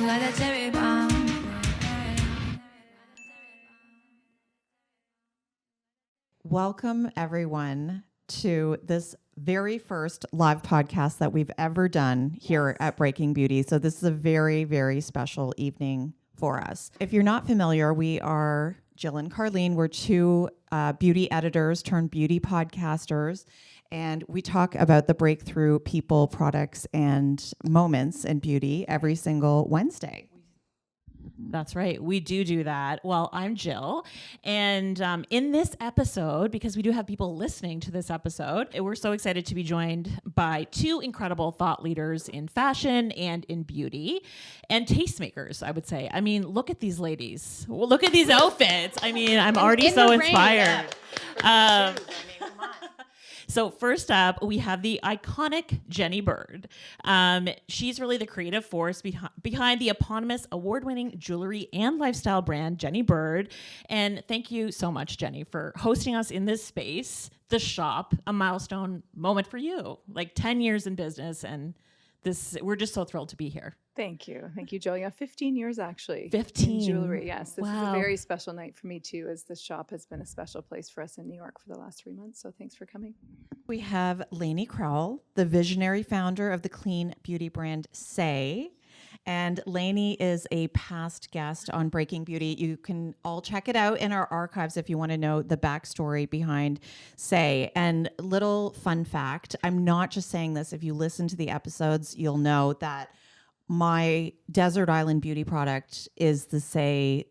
got that cherry bomb. Welcome, everyone, to this very first live podcast that we've ever done here at Breaking Beauty. So this is a very, very special evening for us. If you're not familiar, we are Jill and Carlene. We're two beauty editors turned beauty podcasters, and we talk about the breakthrough people, products, and moments in beauty every single Wednesday. That's right. We do that. Well, I'm Jill. And in this episode, because we do have people listening to this episode, we're so excited to be joined by two incredible thought leaders in fashion and in beauty and tastemakers, I would say. I mean, look at these ladies. Well, look at these outfits. I mean, I'm already so inspired. So first up, we have the iconic Jenny Bird. She's really the creative force behind the eponymous award-winning jewelry and lifestyle brand, Jenny Bird. And thank you so much, Jenny, for hosting us in this space, the shop, a milestone moment for you, like 10 years in business. And we're just so thrilled to be here. Thank you, Jill. Yeah, 15 years actually. 15 in jewelry. Yes, this Wow. is a very special night for me too, as this shop has been a special place for us in New York for the last 3 months. So thanks for coming. We have Laney Crowell, the visionary founder of the clean beauty brand Say. And Laney is a past guest on Breaking Beauty. You can all check it out in our archives if you want to know the backstory behind Say. And little fun fact, I'm not just saying this. If you listen to the episodes, you'll know that my desert island beauty product is the Say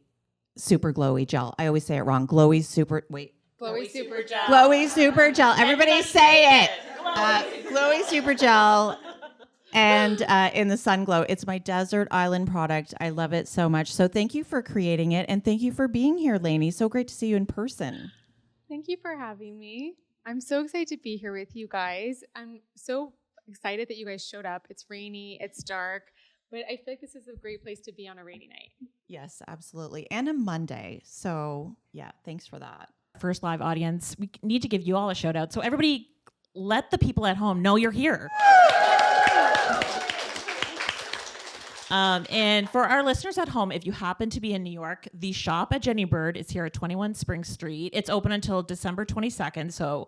Super Glowy Gel. I always say it wrong. Glowy Super Gel. Glowy Super Gel. Everybody say it. Glowy Super Gel. And in the sun glow. It's my desert island product. I love it so much. So thank you for creating it. And thank you for being here, Laney. So great to see you in person. Thank you for having me. I'm so excited to be here with you guys. I'm so excited that you guys showed up. It's rainy, it's dark, but I feel like this is a great place to be on a rainy night. Yes, absolutely. And a Monday. So yeah, thanks for that. First live audience, we need to give you all a shout out. So everybody, let the people at home know you're here. And for our listeners at home, if you happen to be in New York, the shop at Jenny Bird is here at 21 Spring Street. It's open until December 22nd. So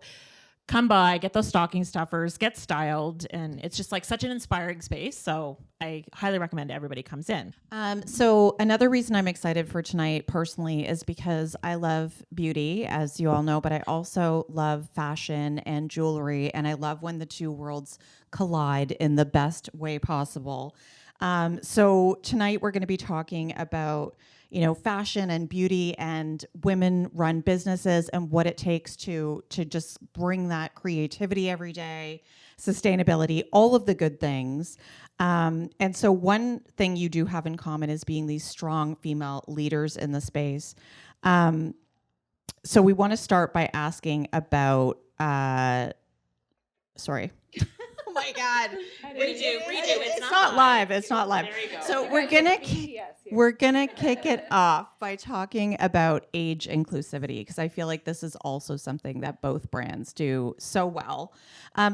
come by, get those stocking stuffers, get styled. And it's just like such an inspiring space. So I highly recommend everybody comes in. So another reason I'm excited for tonight personally is because I love beauty, as you all know, but I also love fashion and jewelry. And I love when the two worlds collide in the best way possible. So tonight we're going to be talking about, fashion and beauty and women-run businesses and what it takes to just bring that creativity every day, sustainability, all of the good things. And so one thing you do have in common is being these strong female leaders in the space. So we want to start by asking about, sorry. Oh my God. Redo. It's not live. It's not live. There you go. So we're gonna kick it off by talking about age inclusivity, because I feel like this is also something that both brands do so well.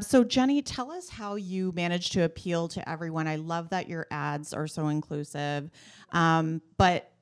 So Jenny, tell us how you manage to appeal to everyone. I love that your ads are so inclusive. But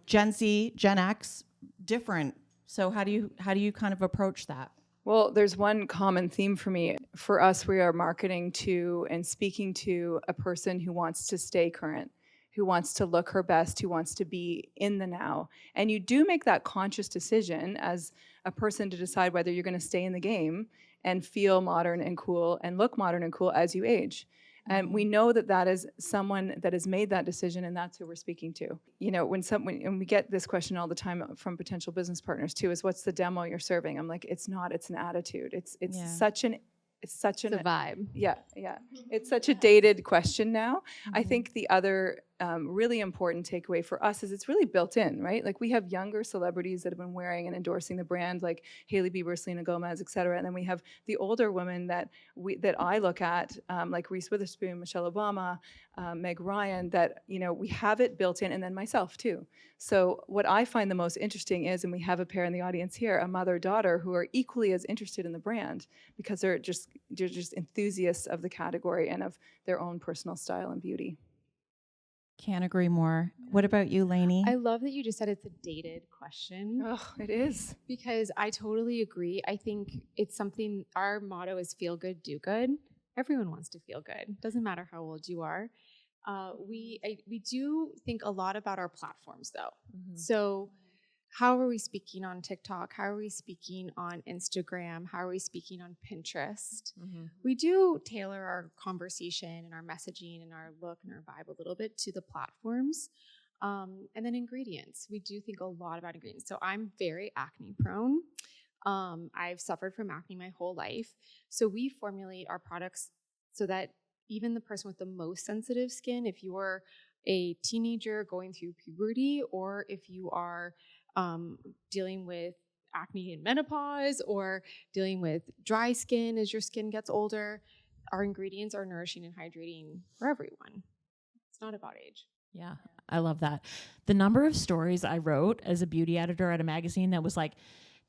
Gen Z, Gen X, different. So how do you kind of approach that? Well, there's one common theme for me. For us, we are marketing to and speaking to a person who wants to stay current, who wants to look her best, who wants to be in the now. And you do make that conscious decision as a person to decide whether you're going to stay in the game and feel modern and cool and look modern and cool as you age. And we know that is someone that has made that decision, and that's who we're speaking to. And we get this question all the time from potential business partners too, is what's the demo you're serving? I'm like, it's not, it's an attitude. It's such a vibe. Yeah. It's such a dated question now. I think the other really important takeaway for us is it's really built in, right? Like we have younger celebrities that have been wearing and endorsing the brand, like Hailey Bieber, Selena Gomez, et cetera. And then we have the older women that I look at, like Reese Witherspoon, Michelle Obama, Meg Ryan, that we have it built in, and then myself too. So what I find the most interesting is, and we have a pair in the audience here, a mother-daughter who are equally as interested in the brand because they're just enthusiasts of the category and of their own personal style and beauty. Can't agree more. What about you, Laney? I love that you just said it's a dated question Oh, it is. because I totally agree. I think it's something, our motto is feel good, do good. Everyone wants to feel good. Doesn't matter how old you are. We do think a lot about our platforms though. So how are we speaking on TikTok? How are we speaking on Instagram? How are we speaking on Pinterest? We do tailor our conversation and our messaging and our look and our vibe a little bit to the platforms. And then ingredients. We do think a lot about ingredients. So I'm very acne prone. I've suffered from acne my whole life. So we formulate our products so that even the person with the most sensitive skin, if you're a teenager going through puberty, or if you are dealing with acne in menopause, or dealing with dry skin as your skin gets older, our ingredients are nourishing and hydrating for everyone. It's not about age. Yeah, I love that. The number of stories I wrote as a beauty editor at a magazine that was like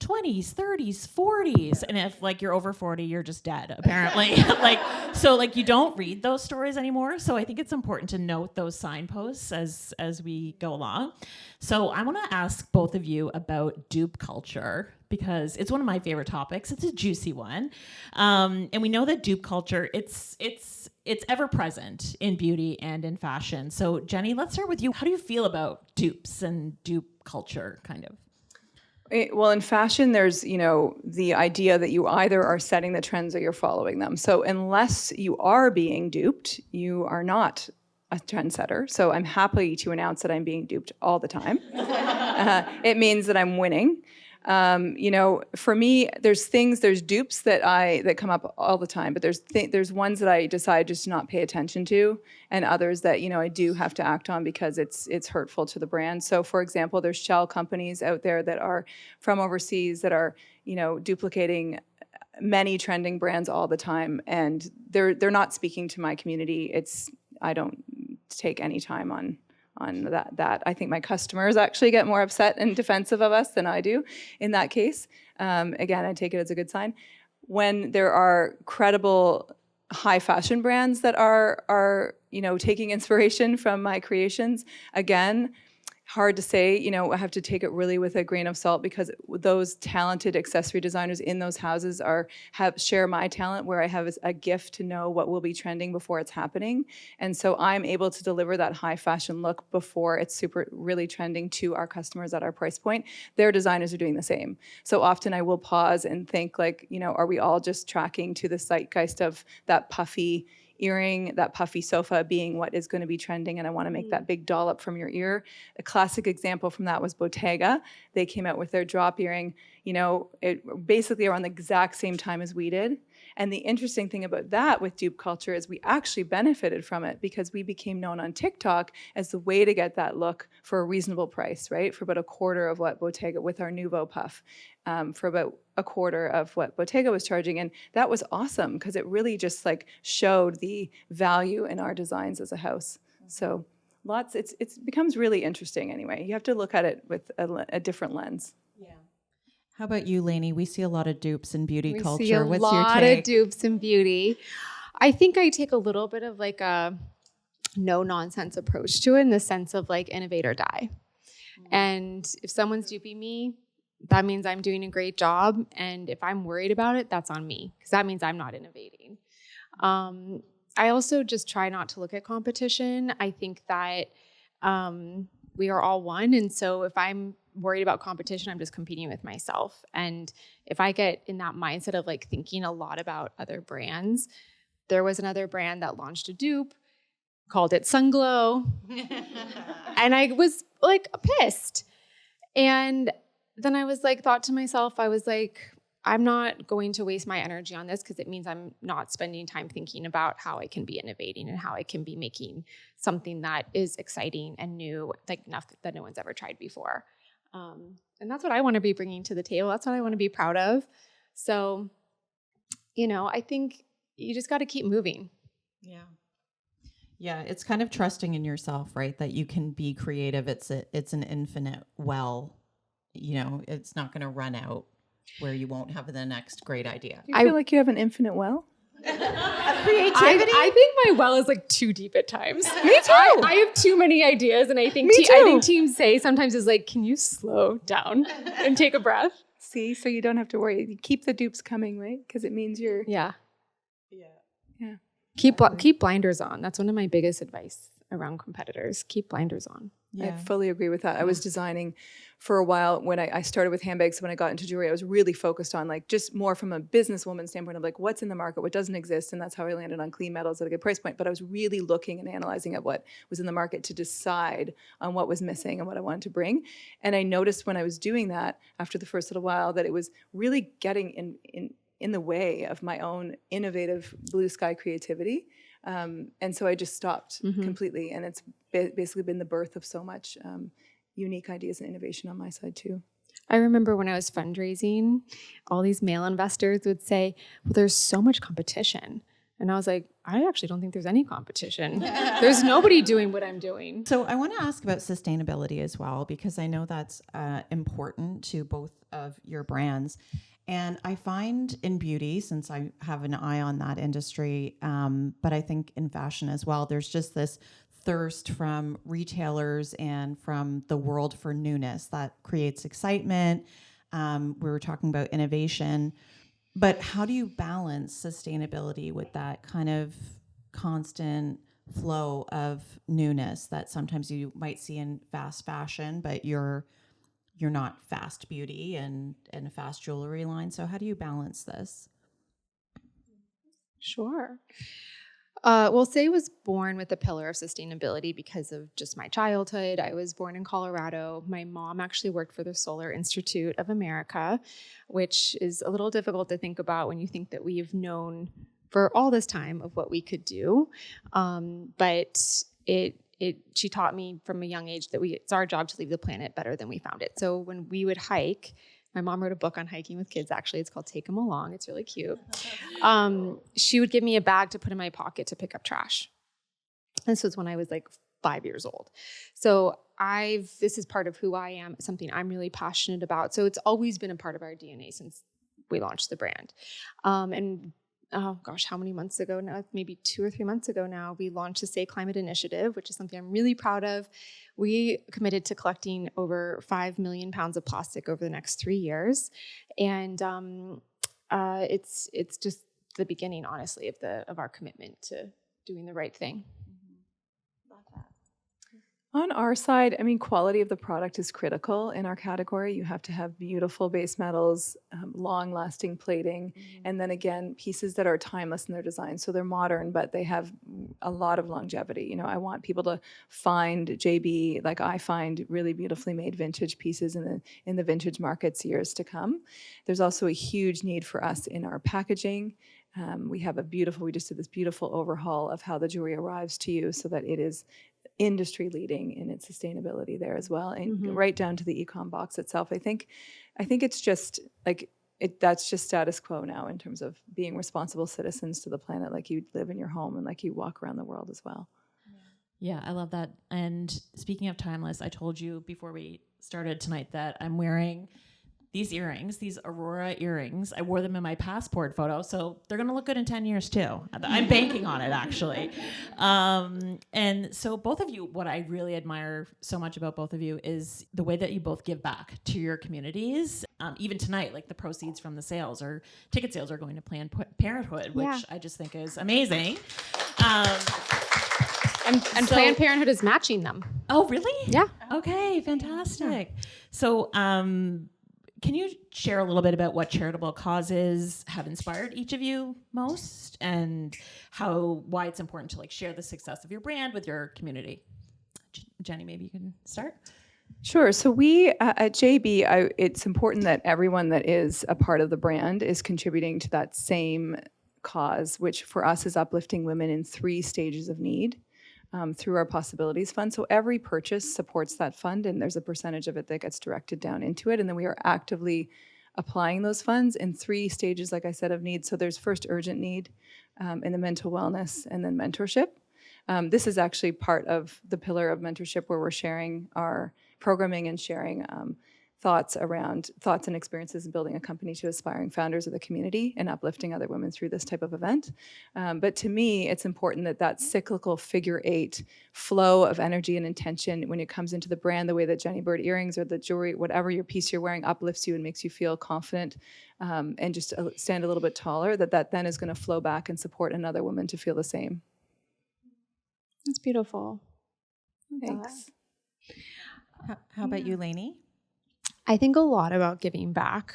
20s, 30s, 40s. And if like you're over 40, you're just dead, apparently. So you don't read those stories anymore. So I think it's important to note those signposts as we go along. So I want to ask both of you about dupe culture because it's one of my favorite topics. It's a juicy one. And we know that dupe culture, it's ever present in beauty and in fashion. So Jenny, let's start with you. How do you feel about dupes and dupe culture kind of? Well, in fashion, there's, the idea that you either are setting the trends or you're following them. So unless you are being duped, you are not a trendsetter. So I'm happy to announce that I'm being duped all the time. It means that I'm winning. For me, there's dupes that come up all the time, but there's ones that I decide just to not pay attention to, and others that, I do have to act on because it's hurtful to the brand. So for example, there's shell companies out there that are from overseas that are, duplicating many trending brands all the time, and they're not speaking to my community. I don't take any time on that. I think my customers actually get more upset and defensive of us than I do in that case. Again, I take it as a good sign. When there are credible high fashion brands that are taking inspiration from my creations, again, hard to say, I have to take it really with a grain of salt because those talented accessory designers in those houses share my talent where I have a gift to know what will be trending before it's happening. And so I'm able to deliver that high fashion look before it's really trending to our customers at our price point. Their designers are doing the same. So often I will pause and think are we all just tracking to the zeitgeist of that puffy earring, that puffy sofa being what is going to be trending, and I want to make that big dollop from your ear. A classic example from that was Bottega. They came out with their drop earring, basically around the exact same time as we did. And the interesting thing about that with dupe culture is we actually benefited from it because we became known on TikTok as the way to get that look for a reasonable price, right? For about a quarter of what Bottega, with our Nouveau Puff, for about a quarter of what Bottega was charging. And that was awesome because it really just showed the value in our designs as a house. So it becomes really interesting anyway. You have to look at it with a different lens. How about you, Laney? We see a lot of dupes in beauty culture. We see a What's lot your take? of dupes in beauty. I think I take a little bit of a no-nonsense approach to it in the sense of innovate or die. And if someone's duping me, that means I'm doing a great job. And if I'm worried about it, that's on me because that means I'm not innovating. I also just try not to look at competition. I think that we are all one. And so if I'm worried about competition, I'm just competing with myself. And if I get in that mindset of thinking a lot about other brands, there was another brand that launched a dupe, called it Sunglow. And I was pissed. And then I was thought to myself, I'm not going to waste my energy on this because it means I'm not spending time thinking about how I can be innovating and how I can be making something that is exciting and new, nothing that no one's ever tried before. And that's what I want to be bringing to the table. That's what I want to be proud of. So, I think you just got to keep moving. Yeah, it's kind of trusting in yourself, right? That you can be creative. It's an infinite well. It's not going to run out where you won't have the next great idea. Do you feel like you have an infinite well? Creativity. I think my well is like too deep at times. Me too. I have too many ideas, and I think Me I too. think Team Say sometimes is like, can you slow down and take a breath? See, so you don't have to worry. You keep the dupes coming, right? Because it means you're. Yeah. Yeah. Keep blinders on. That's one of my biggest advice around competitors. Keep blinders on. I fully agree with that. I was designing for a while when I started with handbags. When I got into jewelry, I was really focused on like just more from a businesswoman standpoint of like what's in the market, what doesn't exist, and that's how I landed on clean metals at a good price point. But I was really looking and analyzing at what was in the market to decide on what was missing and what I wanted to bring. And I noticed when I was doing that after the first little while that it was really getting in the way of my own innovative blue sky creativity. And so I just stopped completely. And it's basically been the birth of so much unique ideas and innovation on my side too. I remember when I was fundraising, all these male investors would say, well, there's so much competition. And I was like, I actually don't think there's any competition. There's nobody doing what I'm doing. So I want to ask about sustainability as well, because I know that's important to both of your brands. And I find in beauty, since I have an eye on that industry, but I think in fashion as well, there's just this thirst from retailers and from the world for newness that creates excitement. We were talking about innovation, but how do you balance sustainability with that kind of constant flow of newness that sometimes you might see in fast fashion, but you're not fast beauty and a fast jewelry line. So how do you balance this? Sure. Well, Say was born with the pillar of sustainability because of just my childhood. I was born in Colorado. My mom actually worked for the Solar Institute of America, which is a little difficult to think about when you think that we've known for all this time of what we could do. But she taught me from a young age that it's our job to leave the planet better than we found it. So when we would hike, my mom wrote a book on hiking with kids, actually. It's called Take 'Em Along. It's really cute. She would give me a bag to put in my pocket to pick up trash. This was when I was like 5 years old. So this is part of who I am, something I'm really passionate about. So it's always been a part of our DNA since we launched the brand. Oh gosh, how many months ago now? Maybe 2 or 3 months ago now, we launched the Say Climate Initiative, which is something I'm really proud of. We committed to collecting over 5 million pounds of plastic over the next 3 years. And it's just the beginning, honestly, of our commitment to doing the right thing. On our side, I mean, quality of the product is critical in our category. You have to have beautiful base metals, long-lasting plating, and then again, pieces that are timeless in their design. So they're modern, but they have a lot of longevity. You know, I want people to find JB, like I find really beautifully made vintage pieces in the vintage markets years to come. There's also a huge need for us in our packaging. We just did this beautiful overhaul of how the jewelry arrives to you so that it is industry leading in its sustainability there as well, and right down to the e-com box itself. I think it's just like that's just status quo now in terms of being responsible citizens to the planet, like you live in your home and like you walk around the world as well. Yeah, I love that. And speaking of timeless, I told you before we started tonight that I'm wearing these earrings, these Aurora earrings. I wore them in my passport photo, so they're going to look good in 10 years too. I'm banking on it, actually. And so both of you, what I really admire so much about both of you is the way that you both give back to your communities. Even tonight, like the proceeds from the sales or ticket sales are going to Planned Parenthood, which I just think is amazing. And Planned Parenthood is matching them. Oh, really? Yeah. Okay, fantastic. So, can you share a little bit about what charitable causes have inspired each of you most, and why it's important to like share the success of your brand with your community? Jenny, maybe you can start. Sure. So we at JB, it's important that everyone that is a part of the brand is contributing to that same cause, which for us is uplifting women in 3 stages of need. Through our Possibilities Fund. So every purchase supports that fund, and there's a percentage of it that gets directed down into it. And then we are actively applying those funds in 3 stages, like I said, of need. So there's first urgent need, and then mental wellness, and then mentorship. This is actually part of the pillar of mentorship where we're sharing our programming and sharing thoughts and experiences in building a company to aspiring founders of the community and uplifting other women through this type of event. But to me, it's important that cyclical figure 8 flow of energy and intention when it comes into the brand, the way that Jenny Bird earrings or the jewelry, whatever your piece you're wearing uplifts you and makes you feel confident and just stand a little bit taller, that then is going to flow back and support another woman to feel the same. That's beautiful. Thanks. How about you, Laney? I think a lot about giving back.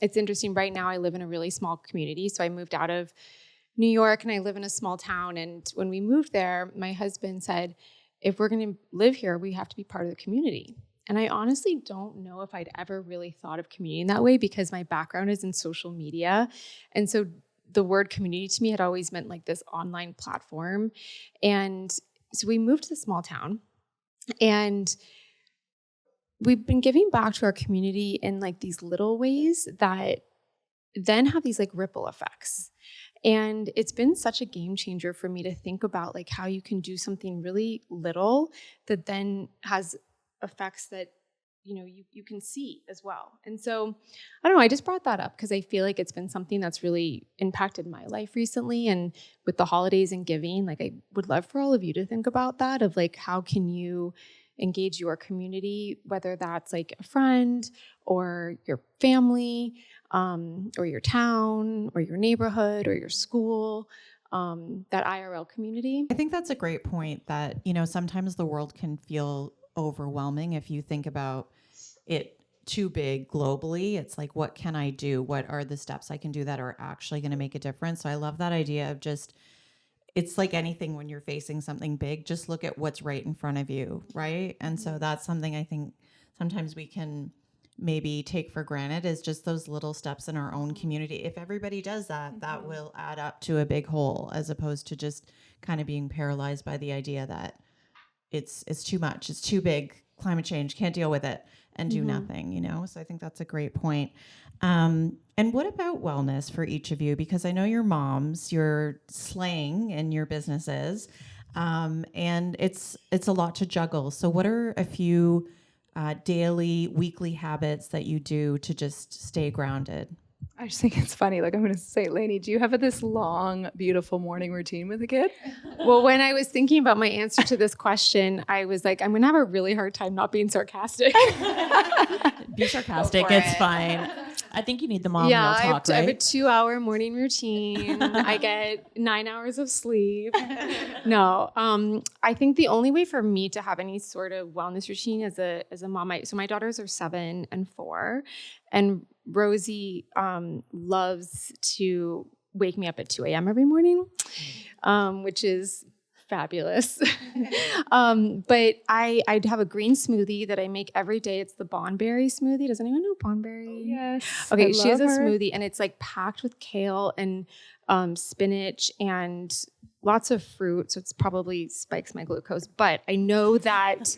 It's interesting. Right now, I live in a really small community. So I moved out of New York and I live in a small town. And when we moved there, my husband said, if we're going to live here, we have to be part of the community. And I honestly don't know if I'd ever really thought of community in that way because my background is in social media. And so the word community to me had always meant like this online platform. And so we moved to the small town and we've been giving back to our community in like these little ways that then have these like ripple effects. And it's been such a game changer for me to think about like how you can do something really little that then has effects that, you know, you can see as well. And so, I don't know, I just brought that up because I feel like it's been something that's really impacted my life recently. And with the holidays and giving, like I would love for all of you to think about that of like, how can you engage your community, whether that's like a friend or your family or your town or your neighborhood or your school, that IRL community. I think that's a great point that, you know, sometimes the world can feel overwhelming if you think about it too big globally. It's like, what can I do? What are the steps I can do that are actually going to make a difference? So I love that idea of just, it's like anything when you're facing something big, just look at what's right in front of you, right? And so that's something I think sometimes we can maybe take for granted is just those little steps in our own community. If everybody does that, that will add up to a big whole, as opposed to just kind of being paralyzed by the idea that it's too much, it's too big, climate change, can't deal with it, and do nothing, you know? So I think that's a great point. And what about wellness for each of you? Because I know you're moms, you're slaying in your businesses, and it's a lot to juggle. So what are a few daily, weekly habits that you do to just stay grounded? I just think it's funny. Like I'm going to say, Laney, do you have this long, beautiful morning routine with a kid? Well, when I was thinking about my answer to this question, I was like, I'm going to have a really hard time not being sarcastic. Be sarcastic. It's fine. I think you need the mom real talk, I have a right? 2-hour morning routine. I get 9 hours of sleep. No, I think the only way for me to have any sort of wellness routine as a mom, so my daughters are 7 and 4, and Rosie loves to wake me up at 2 a.m. every morning, which is fabulous. But I'd have a green smoothie that I make every day. It's the Bonberry smoothie. Does anyone know Bonberry? Yes. Okay, she has a smoothie and it's like packed with kale and spinach and lots of fruit. So it's probably spikes my glucose. But I know that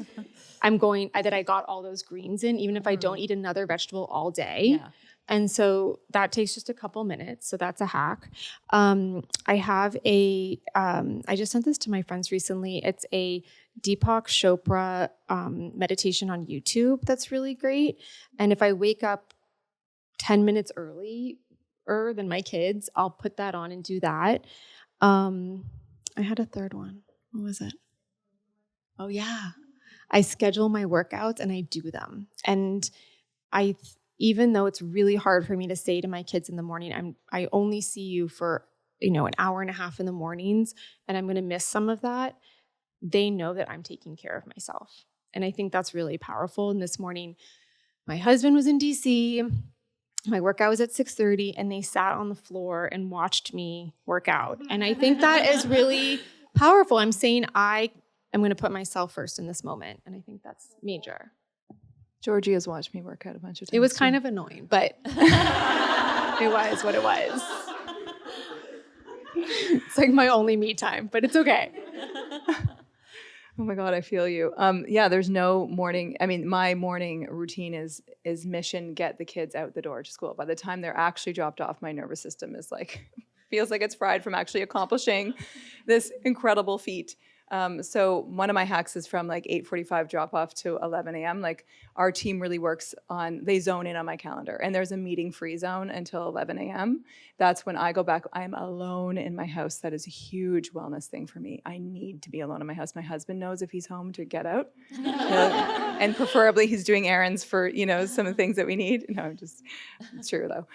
that I got all those greens in, even if I don't eat another vegetable all day. Yeah. And so that takes just a couple minutes. So that's a hack. I have I just sent this to my friends recently. It's a Deepak Chopra meditation on YouTube that's really great. And if I wake up 10 minutes earlier than my kids, I'll put that on and do that. I had a third one. What was it? Oh, yeah. I schedule my workouts and I do them. And even though it's really hard for me to say to my kids in the morning, I only see you for, an hour and a half in the mornings, and I'm going to miss some of that. They know that I'm taking care of myself. And I think that's really powerful. And this morning, my husband was in DC. My workout was at 6:30, and they sat on the floor and watched me work out. And I think that is really powerful. I'm saying I'm going to put myself first in this moment. And I think that's major. Georgie has watched me work out a bunch of times. It was kind of annoying, but it was what it was. It's like my only me time, but it's okay. Oh my God, I feel you. There's no morning. I mean, my morning routine is mission, get the kids out the door to school. By the time they're actually dropped off, my nervous system is like, feels like it's fried from actually accomplishing this incredible feat. So one of my hacks is from like 8:45 drop off to 11 a.m. Like our team really works on, they zone in on my calendar, and there's a meeting free zone until 11 a.m. That's when I go back. I'm alone in my house. That is a huge wellness thing for me. I need to be alone in my house. My husband knows if he's home to get out. And preferably he's doing errands for, some of the things that we need. No, it's true though.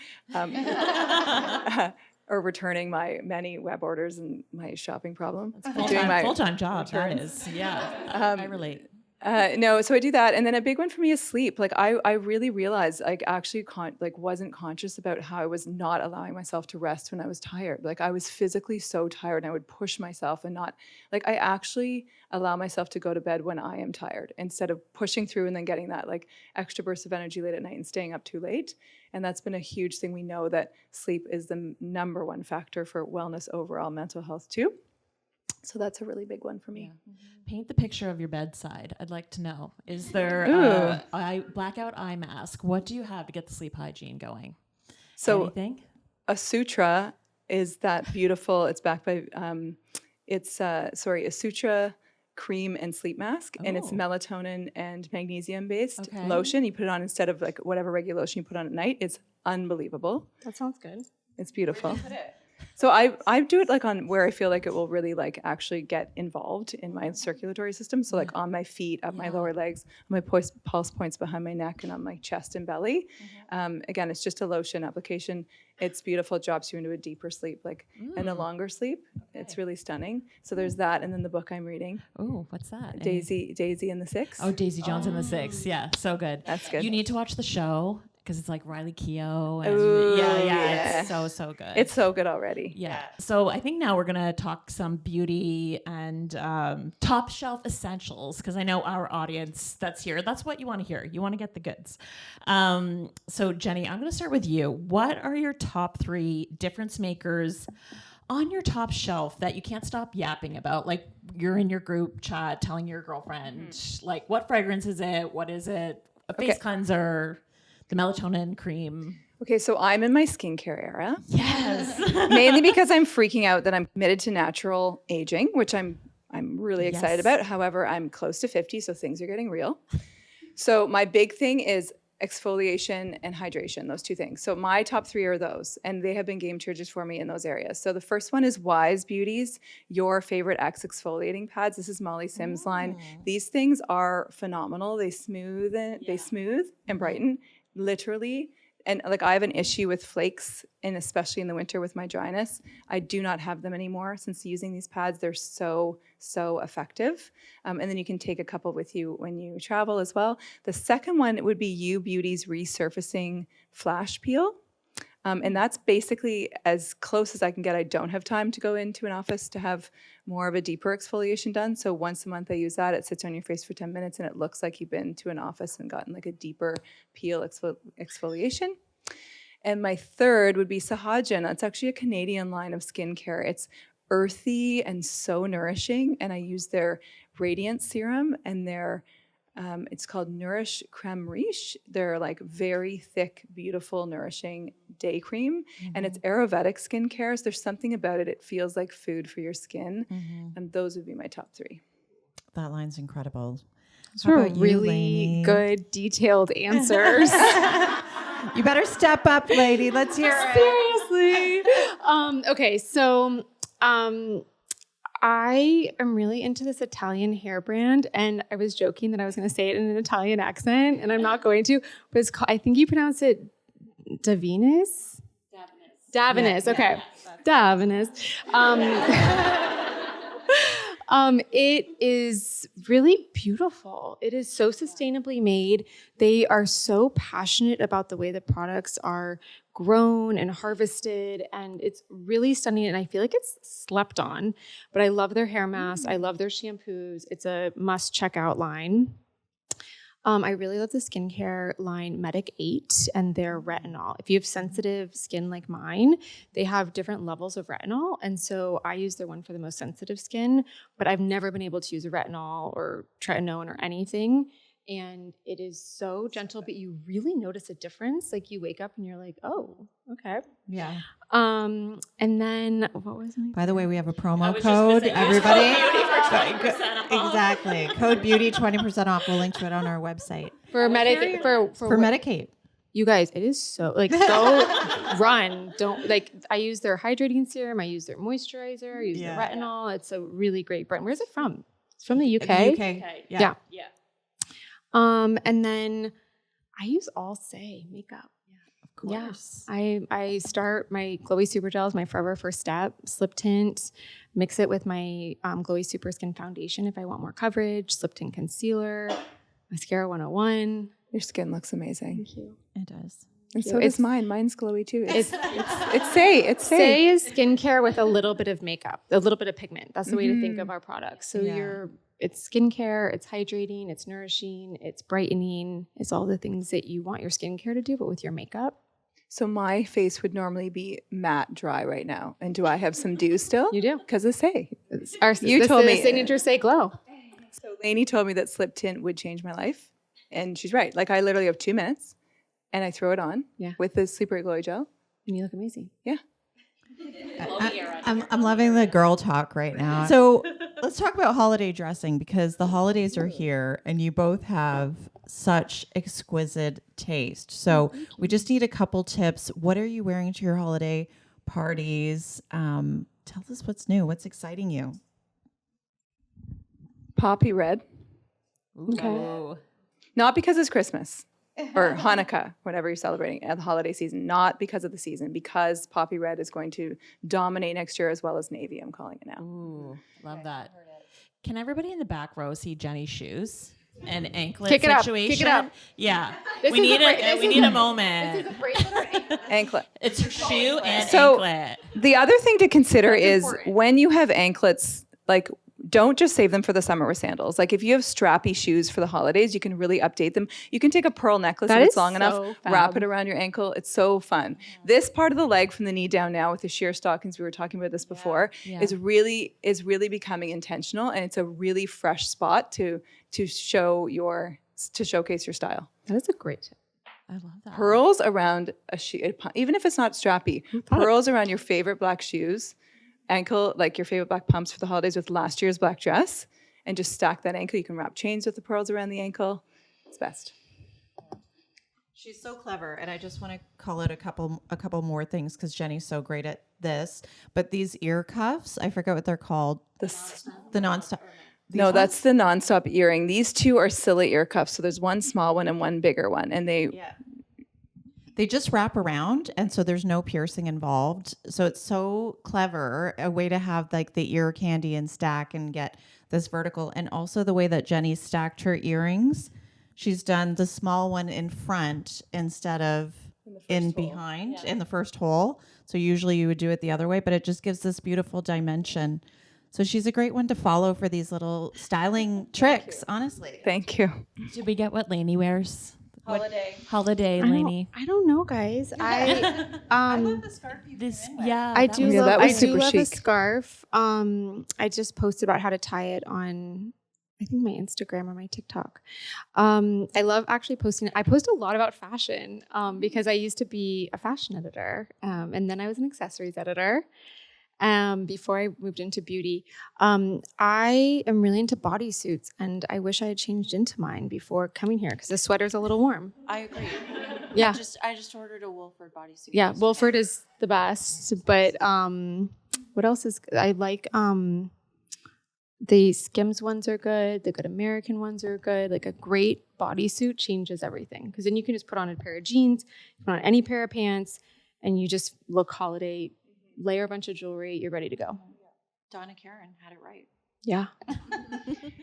Or returning my many web orders and my shopping problem. That's full-time job, that is. Yeah, I relate. No, so I do that. And then a big one for me is sleep. Like I really realized I actually wasn't conscious about how I was not allowing myself to rest when I was tired. Like I was physically so tired, and I would push myself and not, like I actually allow myself to go to bed when I am tired instead of pushing through and then getting that like extra burst of energy late at night and staying up too late. And that's been a huge thing. We know that sleep is the number one factor for wellness, overall mental health too. So that's a really big one for me. Yeah. Paint the picture of your bedside. I'd like to know. Is there a blackout eye mask? What do you have to get the sleep hygiene going? So anything? A Sutra is that beautiful. It's backed by, a Sutra cream and sleep mask, and it's melatonin and magnesium based lotion. You put it on instead of like whatever regular lotion you put on at night. It's unbelievable. That sounds good. It's beautiful. Where do you put it? So I do it like on where I feel like it will really like actually get involved in my circulatory system. So like on my feet, up my lower legs, on my pulse points behind my neck, and on my chest and belly. Again, it's just a lotion application. It's beautiful. It drops you into a deeper sleep, and a longer sleep. It's really stunning. So there's that, and then the book I'm reading. Oh, what's that? Daisy and the Six. Oh, Daisy Jones and the Six. Yeah, so good. That's good. You need to watch the show because it's like Riley Keough. And it's so good. It's so good already. Yeah. So I think now we're going to talk some beauty and top shelf essentials, because I know our audience that's here, that's what you want to hear. You want to get the goods. So Jenny, I'm going to start with you. What are your top 3 difference makers on your top shelf that you can't stop yapping about? Like you're in your group chat telling your girlfriend, like what fragrance is it? What is it? A face cleanser, the melatonin cream. Okay, so I'm in my skincare era. Yes. Mainly because I'm freaking out that I'm committed to natural aging, which I'm really excited about. However, I'm close to 50, so things are getting real. So my big thing is exfoliation and hydration, those 2 things. So my top 3 are those, and they have been game changers for me in those areas. So the first one is Wise Beauty's Your Favorite X Exfoliating Pads. This is Molly Sims' line. These things are phenomenal. They smooth and brighten, literally. And like I have an issue with flakes, and especially in the winter with my dryness. I do not have them anymore since using these pads. They're so effective. And then you can take a couple with you when you travel as well. The second one would be You Beauty's Resurfacing Flash Peel. And that's basically as close as I can get. I don't have time to go into an office to have more of a deeper exfoliation done. So once a month I use that. It sits on your face for 10 minutes and it looks like you've been to an office and gotten like a deeper peel exfoliation. And my third would be Sahajan. That's actually a Canadian line of skincare. It's earthy and so nourishing. And I use their Radiance Serum and their it's called Nourish Creme Riche. They're like very thick, beautiful, nourishing day cream. And it's Ayurvedic skincare. So there's something about it. It feels like food for your skin. And those would be my top 3. That line's incredible. Those were really good, detailed answers. You better step up, lady. Let's hear it. Seriously. Okay, so I am really into this Italian hair brand, and I was joking that I was going to say it in an Italian accent, and I'm not going to. But it's called, I think you pronounce it Davinus? Davinus. Yeah, okay. Davinus. It is really beautiful. It is so sustainably made. They are so passionate about the way the products are grown and harvested, and it's really stunning. And I feel like it's slept on, but I love their hair masks. I love their shampoos. It's a must check out line. I really love the skincare line Medic 8 and their retinol. If you have sensitive skin like mine, they have different levels of retinol. And so I use their one for the most sensitive skin, but I've never been able to use a retinol or tretinoin or anything And it is so gentle, but you really notice a difference. Like you wake up and you're like, oh, okay. Yeah. And then what was my By the way, we have a I promo was just gonna code. say, Everybody. Beauty for 20% off. Exactly. Code beauty 20% off. We'll link to it on our website. for Medicaid For Medicaid. you guys, it is so like go run. Don't like I use their hydrating serum, I use their moisturizer, I use their retinol. It's a really great brand. Where's it from? It's from the UK. The UK. Yeah. Yeah. And then I use All Say makeup. Of course. I start my Glowy Super Gel is my forever first step. Slip tint, mix it with my Glowy Super Skin Foundation if I want more coverage. Slip tint concealer, mascara 101. Your skin looks amazing. Thank you. It does. And so It's- does mine. Mine's glowy too. It's Say. It's Say. Say is skincare with a little bit of makeup, a little bit of pigment. That's the way to think of our products. So it's skincare, it's hydrating, it's nourishing, it's brightening, it's all the things that you want your skincare to do, but with your makeup. So my face would normally be matte dry right now. And do I have some dew still? You do. Because of Say. You told me- signature Say Glow. So Laney told me that slip tint would change my life. And she's right. Like I literally have 2 minutes and I throw it on with the Sleeper Glowy Gel. And you look amazing. Yeah. I'm loving the girl talk right now. So let's talk about holiday dressing because the holidays are here and you both have such exquisite taste. So we just need a couple tips. What are you wearing to your holiday parties? Tell us what's new. What's exciting you? Poppy red. Okay. Not because it's Christmas or Hanukkah, whatever you're celebrating at the holiday season. Not because of the season, because poppy red is going to dominate next year as well as navy. I'm calling it now. Ooh, love that. Can everybody in the back row see Jenny's shoes and anklet Kick it up, situation? kick it up. Yeah, This we is need a bra- this we is need a- a moment. Anklet. It's her shoe and So- anklet. The other thing to consider is important. when you have anklets, like don't just save them for the summer with sandals. Like if you have strappy shoes for the holidays, you can really update them. You can take a pearl necklace That if it's is long enough, so wrap fab. it around your ankle. It's so fun. This part of the leg from the knee down now with the sheer stockings, we were talking about this before, is really becoming intentional, and it's a really fresh spot to showcase your style. That is a great tip. I love that. Pearls around a shoe, even if it's not strappy, pearls around your favorite black shoes, ankle, like your favorite black pumps for the holidays with last year's black dress, and just stack that ankle. You can wrap chains with the pearls around the ankle. It's best. She's so clever, and I just want to call out a couple more things because Jenny's so great at this. But these ear cuffs, I forget what they're called. The nonstop. No, that's the nonstop earring. These two are silly ear cuffs. So there's one small one and one bigger one, and They just wrap around, and so there's no piercing involved. So it's so clever, a way to have like the ear candy and stack and get this vertical. And also the way that Jenny stacked her earrings, she's done the small one in front instead of in behind in the first hole. So usually you would do it the other way, but it just gives this beautiful dimension. So she's a great one to follow for these little styling tricks, honestly. Thank you. Did we get what Laney wears? Holiday, I don't- Laney. I don't know, guys. I the scarf you This, came in with. yeah. I that do was- Yeah, love that was I do super love a chic. scarf. I just posted about how to tie it on I think my Instagram or my TikTok. I love actually posting. I post a lot about fashion because I used to be a fashion editor and then I was an accessories editor before I moved into beauty. I am really into bodysuits and I wish I had changed into mine before coming here because the sweater's a little warm. I agree. Yeah. I just ordered a Wolford bodysuit. Yeah, yesterday. Wolford is the best, but what else is I like the Skims ones are good, the Good American ones are good. Like a great bodysuit changes everything because then you can just put on a pair of jeans, put on any pair of pants, and you just look holiday, layer a bunch of jewelry, you're ready to go. Donna Karen had it right. Yeah.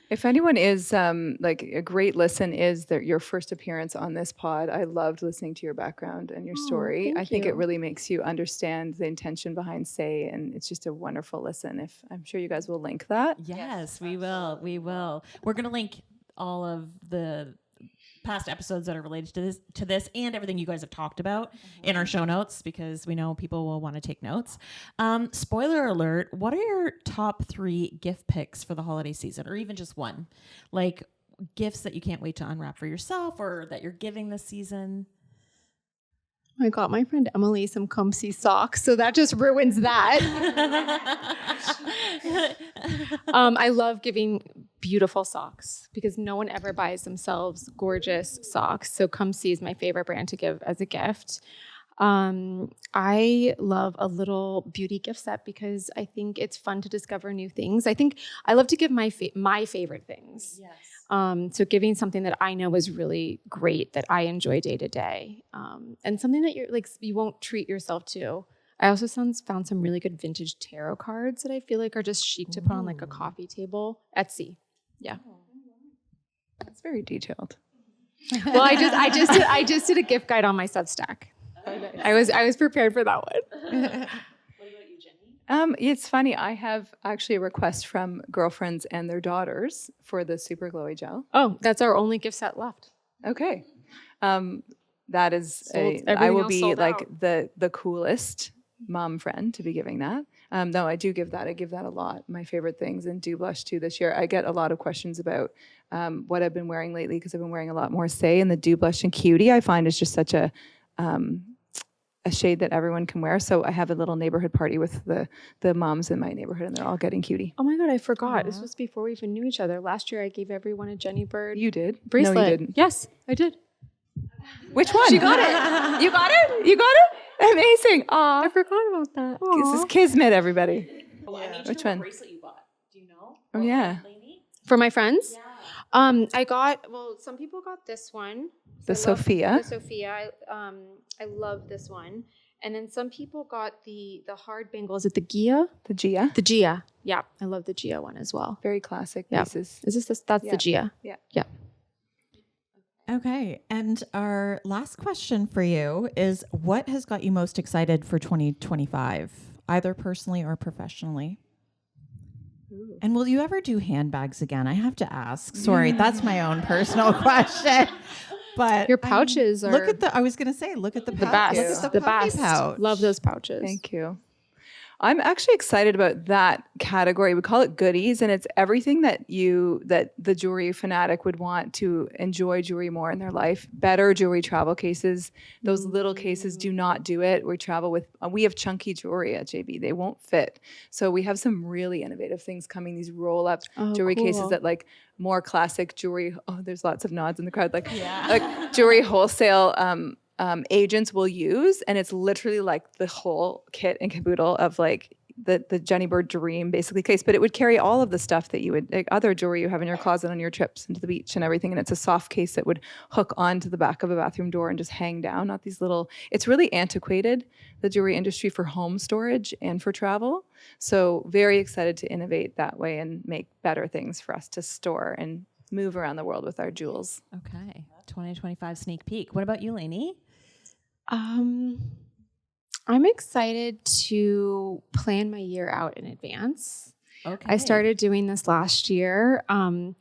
If anyone is like a great listen is your first appearance on this pod. I loved listening to your background and your story. thank I think it you. really makes you understand the intention behind Say, and it's just a wonderful listen. If I'm sure you guys will link that. Yes, we will. We will. We're going to link all of the past episodes that are related to this and everything you guys have talked about in our show notes because we know people will want to take notes. Spoiler alert, what are your top 3 gift picks for the holiday season or even just one? Like gifts that you can't wait to unwrap for yourself or that you're giving this season? I got my friend Emily some Comfy socks, so that just ruins that. I love giving beautiful socks because no one ever buys themselves gorgeous socks. So Comfy is my favorite brand to give as a gift. I love a little beauty gift set because I think it's fun to discover new things. I think I love to give my favorite things. Yes. So giving something that I know is really great that I enjoy day to day, and something that you're like you won't treat yourself to. I also found some really good vintage tarot cards that I feel like are just chic to put on like a coffee table. Etsy, yeah. That's very detailed. Well, I just did a gift guide on my Substack. I was prepared for that one. It's funny. I have actually a request from girlfriends and their daughters for the Super Glowy Gel. Oh, that's our only gift set left. Okay. That is I Everything will else be sold like out. the coolest mom friend to be giving that. No, I do give that. I give that a lot. My favorite things, and do blush too this year. I get a lot of questions about what I've been wearing lately because I've been wearing a lot more Say, and the Do Blush and Cutie I find is just such a shade that everyone can wear. So I have a little neighborhood party with the moms in my neighborhood, and they're all getting Cutie. Oh my God, I forgot. This was before we even knew each other. Last year, I gave everyone a Jenny Bird You did? bracelet. No, you didn't. Yes, I did. Which one? She got it. You got it? You got it? Amazing. I Aw. forgot about that. This is kismet, everybody. Which one? bracelet you bought? Do you know? Oh, yeah. For my friends, I got. Well, some people got this one. The I love Sophia. The Sophia. I love this one. And then some people got the hard bangle. Is it the Gia? The Gia. The Gia. Yeah, I love the Gia one as well. Very classic Yeah. pieces. Is this? That's Yeah. the Gia. Yeah. Yeah. Okay. And our last question for you is, what has got you most excited for 2025, either personally or professionally? And will you ever do handbags again? I have to ask. Sorry, that's my own personal question. But Your pouches are look at the. I was going to say, look at the the pouch. best. Look at the puffy best. pouch. Love those pouches. Thank you. I'm actually excited about that category. We call it goodies, and it's everything that the jewelry fanatic would want to enjoy jewelry more in their life. Better jewelry travel cases. Those little cases do not do it. We have chunky jewelry at JB. They won't fit. So we have some really innovative things coming. These roll-up jewelry cases cool. that like more classic jewelry. Oh, there's lots of nods in the crowd. Like jewelry wholesale agents will use, and it's literally like the whole kit and caboodle of like the Jenny Bird dream basically case, but it would carry all of the stuff that you would like other jewelry you have in your closet on your trips into the beach and everything, and it's a soft case that would hook onto the back of a bathroom door and just hang down, not these little. It's really antiquated, the jewelry industry, for home storage and for travel. So very excited to innovate that way and make better things for us to store and move around the world with our jewels. Okay. 2025 sneak peek. What about you, Laney? I'm excited to plan my year out in advance. Okay. I started doing this last year, and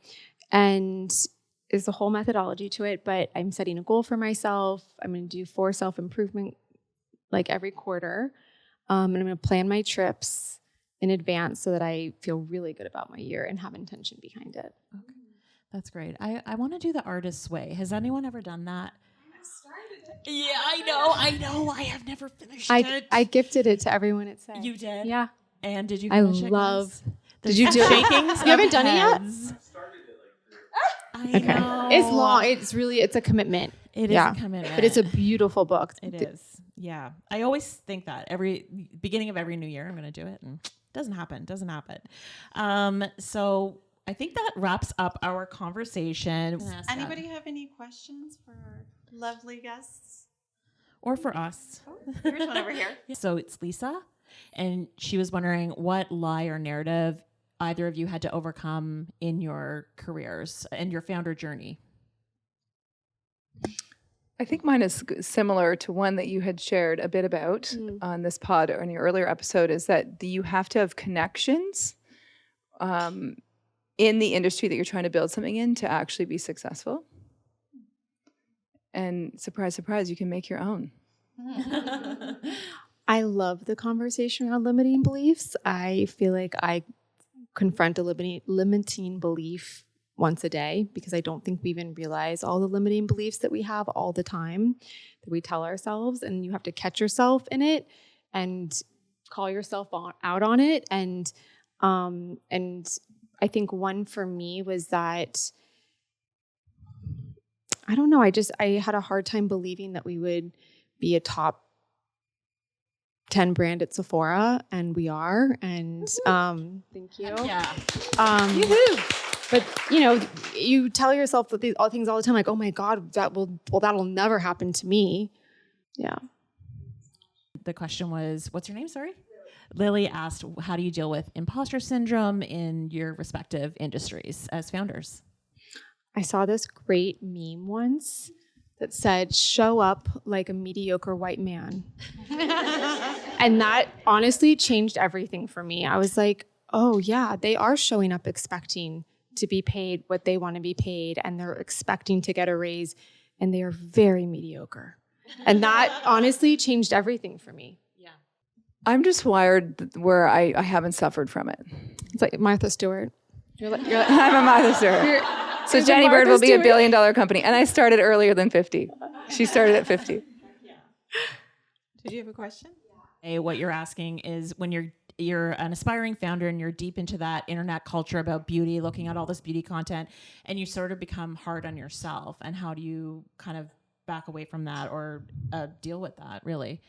there's a whole methodology to it, but I'm setting a goal for myself. I'm going to do 4 self-improvement like every quarter, and I'm going to plan my trips in advance so that I feel really good about my year and have intention behind it. Okay. That's great. I want to do the artist's way. Has anyone ever done that? Yeah, I know. I have never finished it. I gifted it to everyone at Say. You did? Yeah. And did you I finish it, love- guys? Did you do it? Shakings You haven't of done it yet? heads. I Okay. know. It's long. It's a commitment. It is Yeah. a commitment. But it's a beautiful book. It is. Yeah. I always think that every beginning of every new year, I'm going to do it, and it doesn't happen. So I think that wraps up our conversation. Anybody have any questions for our lovely guests? Or for us. Here's one over here. So it's Lisa, and she was wondering what lie or narrative either of you had to overcome in your careers and your founder journey. I think mine is similar to one that you had shared a bit about on this pod or in your earlier episode, is that you have to have connections in the industry that you're trying to build something in to actually be successful. And surprise, surprise, you can make your own. I love the conversation around limiting beliefs. I feel like I confront a limiting belief once a day, because I don't think we even realize all the limiting beliefs that we have all the time that we tell ourselves, and you have to catch yourself in it and call yourself out on it. And I think one for me was that, I don't know, I had a hard time believing that we would be a top 10 brand at Sephora, and we are. And thank you. Yeah. But you tell yourself that all things all the time, like, oh my God, that'll never happen to me. Yeah. The question was, what's your name? Sorry. Lily asked, how do you deal with imposter syndrome in your respective industries as founders? I saw this great meme once that said, show up like a mediocre white man. And that honestly changed everything for me. I was like, oh yeah, they are showing up expecting to be paid what they want to be paid, and they're expecting to get a raise, and they are very mediocre. And that honestly changed everything for me. Yeah. I'm just wired where I haven't suffered from it. It's like Martha Stewart. You're like I'm a Martha Stewart. So you're Jenny the Bird will Martha be a Stewart. billion-dollar company. And I started earlier than 50. She started at 50. Did you have a question? What you're asking is, when you're an aspiring founder and you're deep into that internet culture about beauty, looking at all this beauty content, and you sort of become hard on yourself, and how do you kind of back away from that or deal with that, really?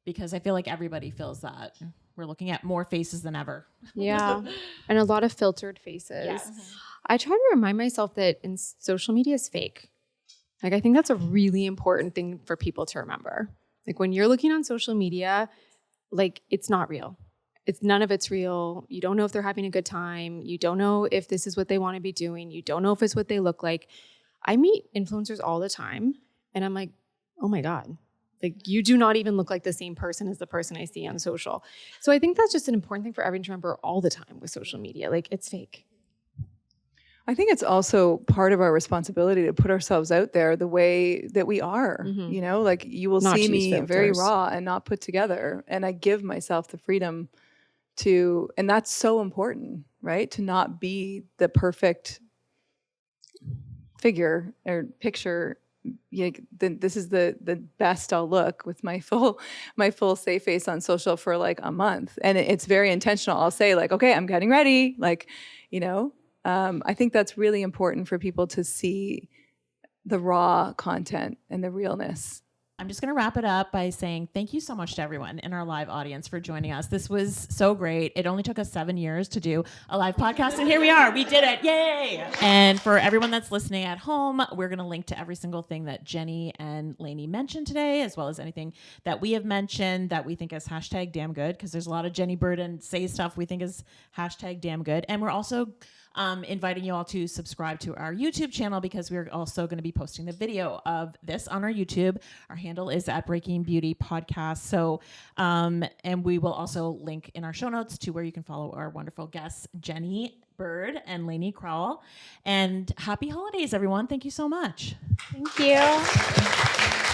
Because I feel like everybody feels that. We're looking at more faces than ever. Yeah. And a lot of filtered faces. Yes. I try to remind myself that social media is fake. Like, I think that's a really important thing for people to remember. Like, when you're looking on social media, like, it's not real. None of it's real. You don't know if they're having a good time. You don't know if this is what they want to be doing. You don't know if it's what they look like. I meet influencers all the time, and I'm like, oh my God, like, you do not even look like the same person as the person I see on social. So I think that's just an important thing for everyone to remember all the time with social media. Like, it's fake. I think it's also part of our responsibility to put ourselves out there the way that we are. Mhm. Like, you will Not see choose me filters. very raw and not put together. And I give myself the freedom to, and that's so important, right? To not be the perfect figure or picture. This is the best I'll look with my full safe face on social for like a month. And it's very intentional. I'll say, like, okay, I'm getting ready. Like, I think that's really important for people to see the raw content and the realness. I'm just going to wrap it up by saying thank you so much to everyone in our live audience for joining us. This was so great. It only took us 7 years to do a live podcast, and here we are. We did it. Yay! And for everyone that's listening at home, we're going to link to every single thing that Jenny and Laney mentioned today, as well as anything that we have mentioned that we think is hashtag damn good, because there's a lot of Jenny Bird and Say stuff we think is hashtag damn good. And we're also inviting you all to subscribe to our YouTube channel, because we're also going to be posting the video of this on our YouTube. Our handle is at Breaking Beauty Podcast. So, and we will also link in our show notes to where you can follow our wonderful guests, Jenny Bird and Laney Crowell. And happy holidays, everyone. Thank you so much. Thank you.